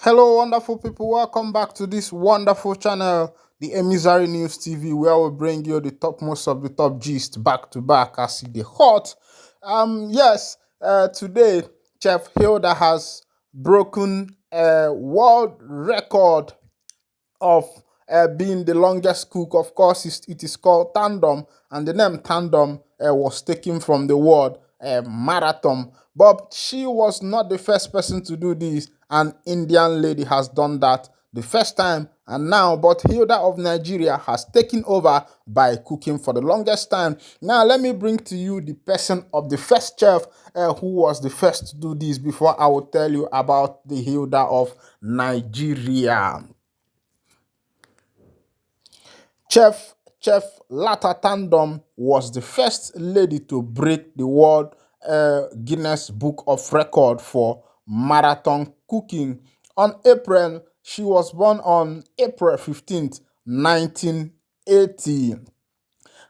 Hello, wonderful people. Welcome back to this wonderful channel, the Emissary News TV, where we bring you the topmost of the top gist back to back as the hot. Today, Chef Hilda has broken a world record of being the longest cook. Of course, it is called tandem, and the name tandem was taken from the word marathon. But she was not the first person to do this. An Indian lady has done that the first time, and now, but Hilda of Nigeria has taken over by cooking for the longest time. Now, let me bring to you the person of the first chef who was the first to do this before I will tell you about the Hilda of Nigeria. Chef Lata Tandem was the first lady to break the World Guinness Book of Record for marathon cooking. She was born on April 15th, 1980.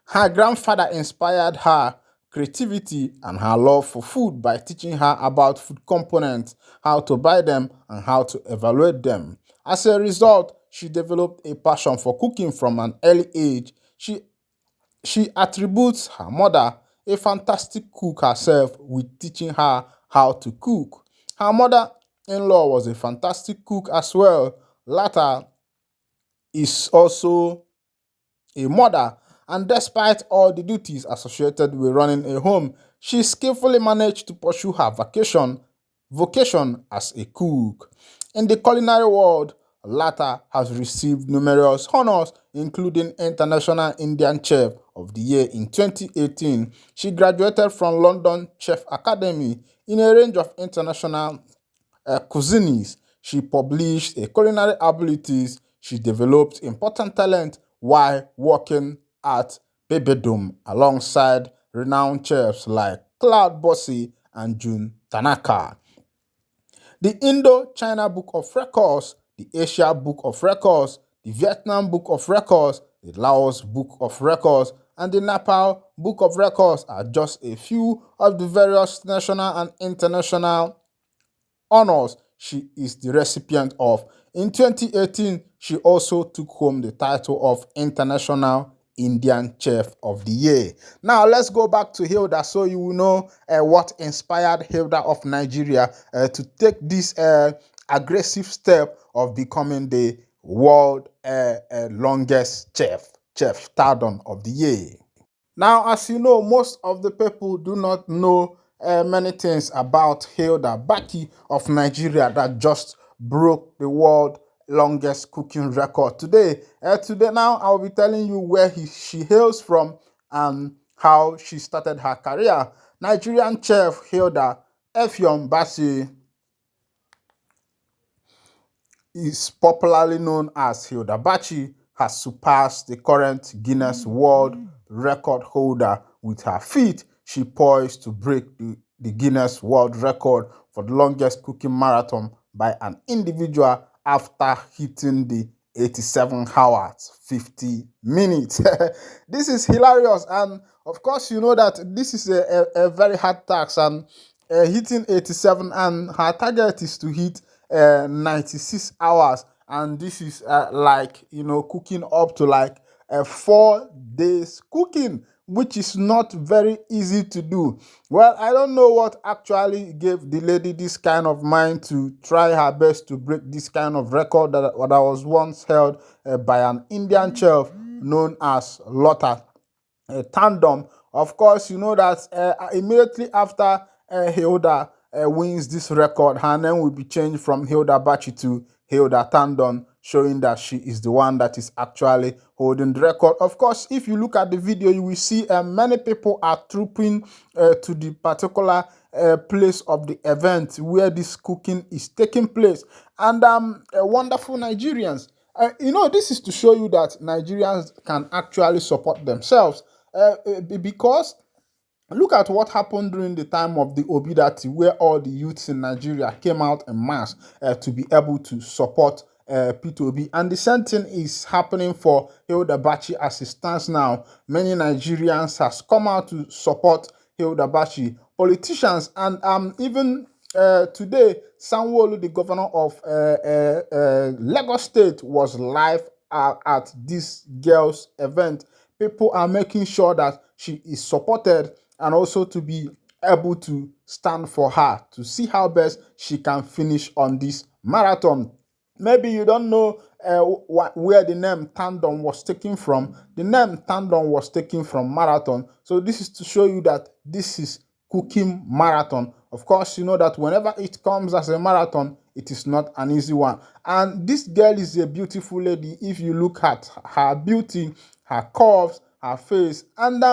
Her grandfather inspired her creativity and her love for food by teaching her about food components, how to buy them, and how to evaluate them. As a result, she developed a passion for cooking from an early age. She attributes her mother, a fantastic cook herself, with teaching her how to cook. Her mother-in-law was a fantastic cook as well. Latter is also a mother, and despite all the duties associated with running a home, she skillfully managed to pursue her vocation as a cook. In the culinary world, Lata has received numerous honors, including International Indian Chef of the Year in 2018. She graduated from London Chef Academy in a range of international cuisines. She published a culinary abilities. She developed important talent while working at Bebedum alongside renowned chefs like Claude Baci and Jun Tanaka. The Indo-China Book of Records, the Asia Book of Records, the Vietnam Book of Records, the Laos Book of Records, and the Nepal Book of Records are just a few of the various national and international honors she is the recipient of. In 2018, she also took home the title of International Indian Chef of the Year. Now, let's go back to Hilda so you will know what inspired Hilda of Nigeria to take this aggressive step of becoming the world longest chef Tardon of the Year. Now, as you know, most of the people do not know many things about Hilda Baci of Nigeria that just broke the world longest cooking record today. Now, I'll be telling you where she hails from and how she started her career. Nigerian chef Hilda Baci is popularly known as Hilda Baci, has surpassed the current Guinness World Record holder with her feat. She poised to break the Guinness World Record for the longest cooking marathon by an individual after hitting the 87 hours 50 minutes. This is hilarious, and of course you know that this is a very hard task, and hitting 87, and her target is to hit 96 hours, and this is like, you know, cooking up to like 4 days cooking, which is not very easy to do. Well, I don't know what actually gave the lady this kind of mind to try her best to break this kind of record that was once held by an Indian chef known as Lotta Tandem. Of course, you know that immediately after Hilda wins this record, her name will be changed from Hilda Baci to Hilda Tandon, showing that she is the one that is actually holding the record. Of course, if you look at the video, you will see many people are trooping to the particular place of the event where this cooking is taking place. And wonderful Nigerians. You know, this is to show you that Nigerians can actually support themselves because look at what happened during the time of the Obidati, where all the youths in Nigeria came out en masse to be able to support P2B. And the same thing is happening for Hilda Baci as it stands now. Many Nigerians has come out to support Hilda Baci. Politicians and even Today, Sanwo-Olu, the governor of Lagos State, was live at this girl's event. People are making sure that she is supported and also to be able to stand for her to see how best she can finish on this marathon. Maybe you don't know where the name tandem was taken from. The name tandem was taken from marathon. So this is to show you that this is cooking marathon. Of course, you know that whenever it comes as a marathon, it is not an easy one. And this girl is a beautiful lady. If you look at her beauty, her curves, her face, and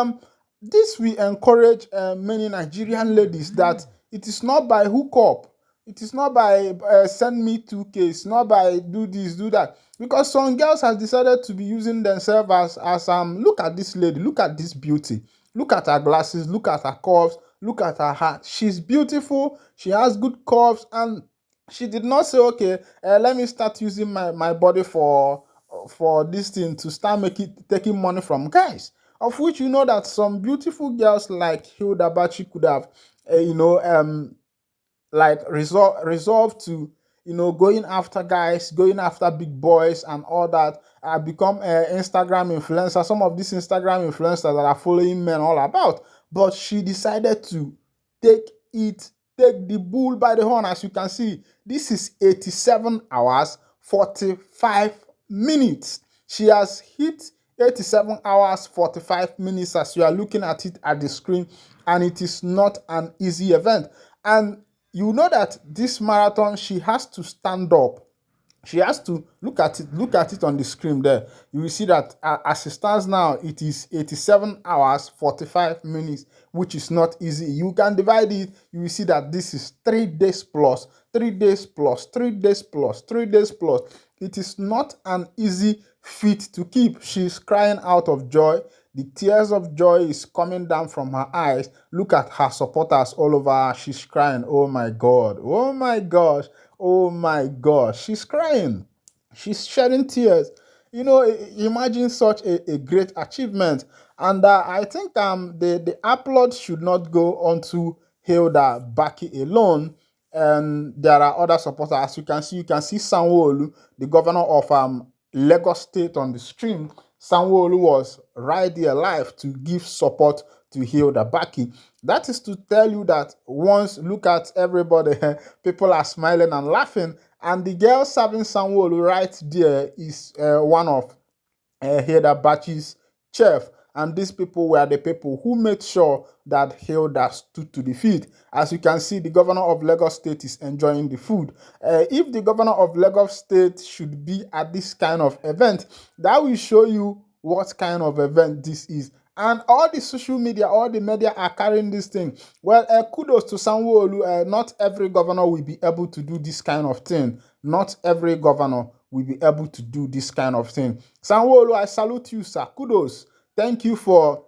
this will encourage many Nigerian ladies that it is not by hook up, it is not by send me 2K, it's not by do this, do that. Because some girls have decided to be using themselves as look at this lady, look at this beauty, look at her glasses, look at her curves, look at her heart. She's beautiful, she has good curves, and she did not say, okay, let me start using my body for this thing to start making taking money from guys. Of which you know that some beautiful girls like Hilda Baci could have, like resolve to going after guys, going after big boys and all that. Become Instagram influencer. Some of these Instagram influencers that are following men all about, but she decided to take it take the bull by the horn. As you can see, this is 87 hours 45 minutes. She has hit 87 hours 45 minutes as you are looking at it at the screen, and it is not an easy event. And you know that this marathon, she has to stand up. She has to look at it on the screen there. You will see that as it stands now, it is 87 hours 45 minutes, which is not easy. You can divide it. You will see that this is 3 days plus 3 days plus 3 days plus 3 days plus. It is not an easy feat to keep. She's crying out of joy. The tears of joy is coming down from her eyes. Look at her supporters all over her. She's crying. Oh my God. Oh my gosh. Oh my gosh. She's crying. She's shedding tears. Imagine such a great achievement. And I think the applaud should not go onto Hilda Baci alone. And there are other supporters. As you can see Sanwo-Olu, the governor of Lagos State, on the stream. Sanwo-Olu was right there live to give support to Hilda Baci. That is to tell you that once look at everybody, people are smiling and laughing, and the girl serving Sanwo-Olu right there is one of Hilda Baci's chef. And these people were the people who made sure that Hilda stood to the feet. As you can see, the governor of Lagos State is enjoying the food. If the governor of Lagos State should be at this kind of event, that will show you what kind of event this is. And all the social media, all the media are carrying this thing. Well, kudos to Sanwo-Olu. Not every governor will be able to do this kind of thing. Not every governor will be able to do this kind of thing. Sanwo-Olu, I salute you, sir. Kudos. Thank you for,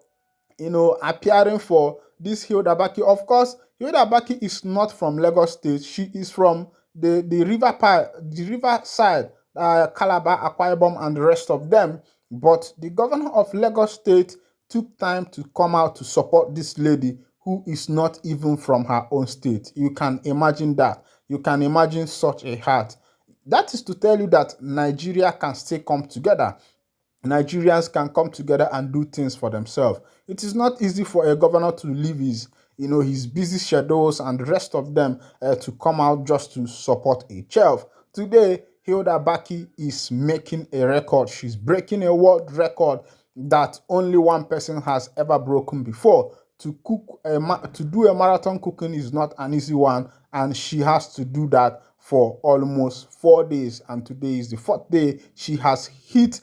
appearing for this Hilda Baci. Of course, Hilda Baci is not from Lagos State. She is from the river side, Calabar, Akwa Ibom, and the rest of them. But the governor of Lagos State took time to come out to support this lady who is not even from her own state. You can imagine that. You can imagine such a heart. That is to tell you that Nigeria can still come together. Nigerians can come together and do things for themselves. It is not easy for a governor to leave his busy schedules and the rest of them to come out just to support a child. Today, Hilda Baci is making a record. She's breaking a world record that only one person has ever broken before. To do a marathon cooking is not an easy one, and she has to do that for almost 4 days. And today is the 4th day. She has hit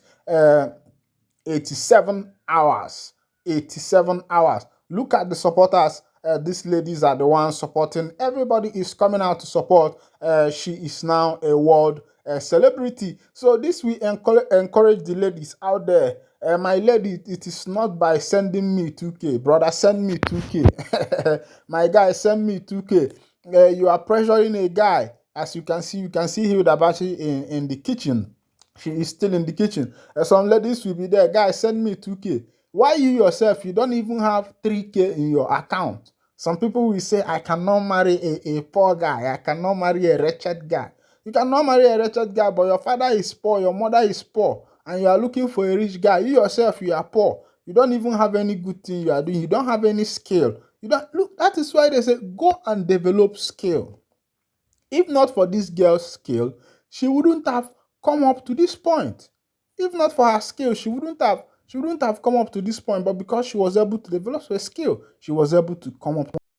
87 hours. 87 hours. Look at the supporters. These ladies are the ones supporting. Everybody is coming out to support. She is now a world celebrity. So this will encourage the ladies out there. My lady, it is not by sending me 2K. Brother, send me 2K. My guy, send me 2K. You are pressuring a guy. As you can see Hilda Baci in the kitchen. She is still in the kitchen. Some ladies will be there. Guys, send me 2K. Why you yourself, you don't even have 3K in your account? Some people will say, I cannot marry a poor guy. I cannot marry a wretched guy. You cannot marry a wretched guy, but your father is poor, your mother is poor, and you are looking for a rich guy. You yourself, you are poor. You don't even have any good thing you are doing. You don't have any skill. You don't look. That is why they say, go and develop skill. If not for this girl's skill, she wouldn't have come up to this point. If not for her skill, she wouldn't have come up to this point. But because she was able to develop her skill, she was able to come up